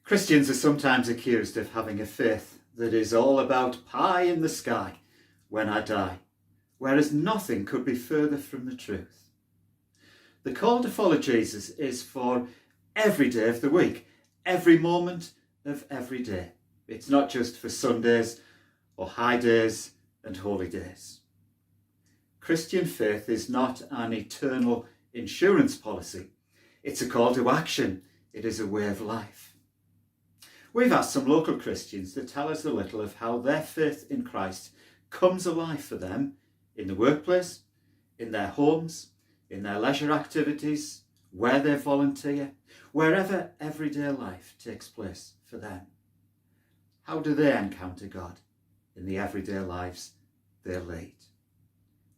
Christians are sometimes accused of having a faith that is all about pie in the sky when I die, whereas nothing could be further from the truth. The call to follow Jesus is for every day of the week, every moment of every day. It's not just for Sundays or high days and holy days. Christian faith is not an eternal insurance policy. It's a call to action. It is a way of life. We've asked some local Christians to tell us a little of how their faith in Christ comes alive for them in the workplace, in their homes, in their leisure activities, where they volunteer, wherever everyday life takes place for them. How do they encounter God in the everyday lives they lead?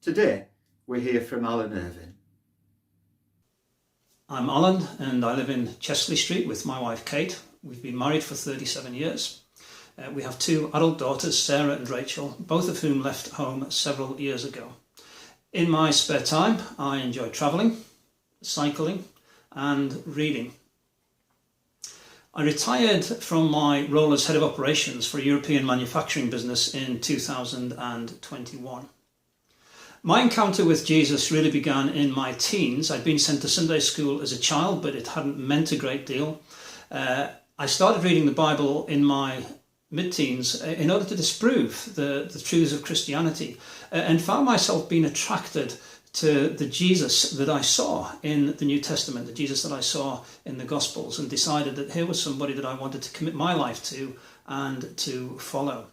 Today, we hear from Alan Irvin. I'm Alan and I live in Chesley Street with my wife Kate. We've been married for 37 years. We have two adult daughters, Sarah and Rachel, both of whom left home several years ago. In my spare time, I enjoy travelling, cycling and reading. I retired from my role as head of operations for a European manufacturing business in 2021. My encounter with Jesus really began in my teens. I'd been sent to Sunday school as a child, but it hadn't meant a great deal. I started reading the Bible in my mid-teens in order to disprove the truths of Christianity and found myself being attracted to the Jesus that I saw in the New Testament, the Jesus that I saw in the Gospels, and decided that here was somebody that I wanted to commit my life to and to follow.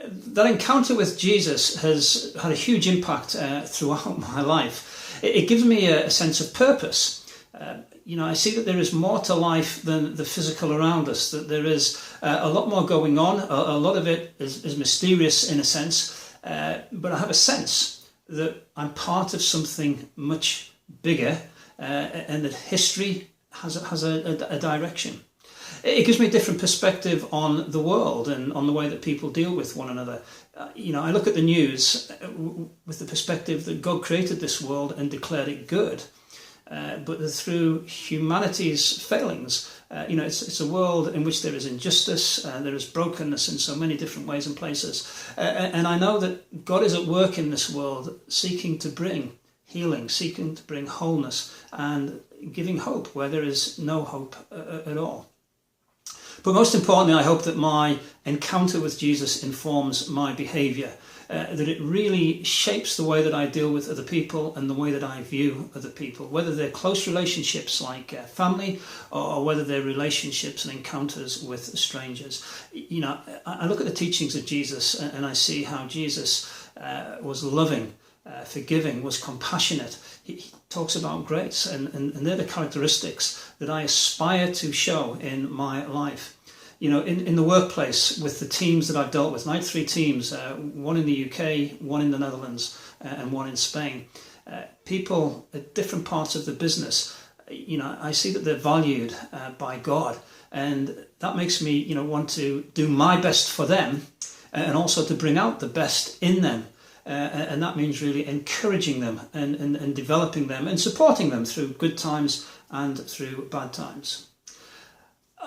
That encounter with Jesus has had a huge impact throughout my life. It gives me a sense of purpose. I see that there is more to life than the physical around us, that there is a lot more going on. A lot of it is mysterious in a sense, but I have a sense that I'm part of something much bigger and that history has a direction. It gives me a different perspective on the world and on the way that people deal with one another. I look at the news with the perspective that God created this world and declared it good. But that through humanity's failings, it's a world in which there is injustice, there is brokenness in so many different ways and places. And I know that God is at work in this world, seeking to bring healing, seeking to bring wholeness, and giving hope where there is no hope at all. But most importantly, I hope that my encounter with Jesus informs my behaviour, that it really shapes the way that I deal with other people and the way that I view other people, whether they're close relationships like family or whether they're relationships and encounters with strangers. I look at the teachings of Jesus and I see how Jesus was loving, forgiving, was compassionate. He talks about grace and they're the characteristics that I aspire to show in my life. In the workplace with the teams that I've dealt with, and I had three teams, one in the UK, one in the Netherlands, and one in Spain. People at different parts of the business, I see that they're valued by God, and that makes me, want to do my best for them, and also to bring out the best in them. And that means really encouraging them and developing them and supporting them through good times and through bad times.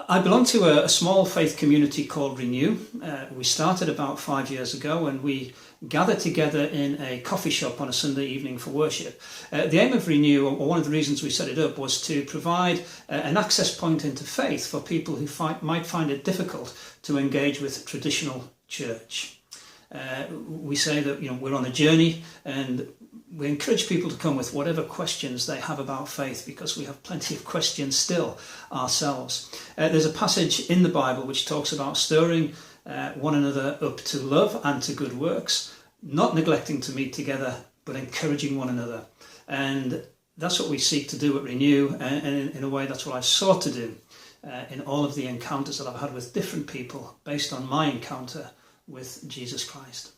I belong to a small faith community called Renew. We started about 5 years ago and we gather together in a coffee shop on a Sunday evening for worship. The aim of Renew, or one of the reasons we set it up, was to provide an access point into faith for people who might find it difficult to engage with traditional church. We say that we're on a journey and we encourage people to come with whatever questions they have about faith, because we have plenty of questions still ourselves. There's a passage in the Bible which talks about stirring one another up to love and to good works, not neglecting to meet together, but encouraging one another. And that's what we seek to do at Renew, and in a way that's what I sought to do in all of the encounters that I've had with different people based on my encounter with Jesus Christ.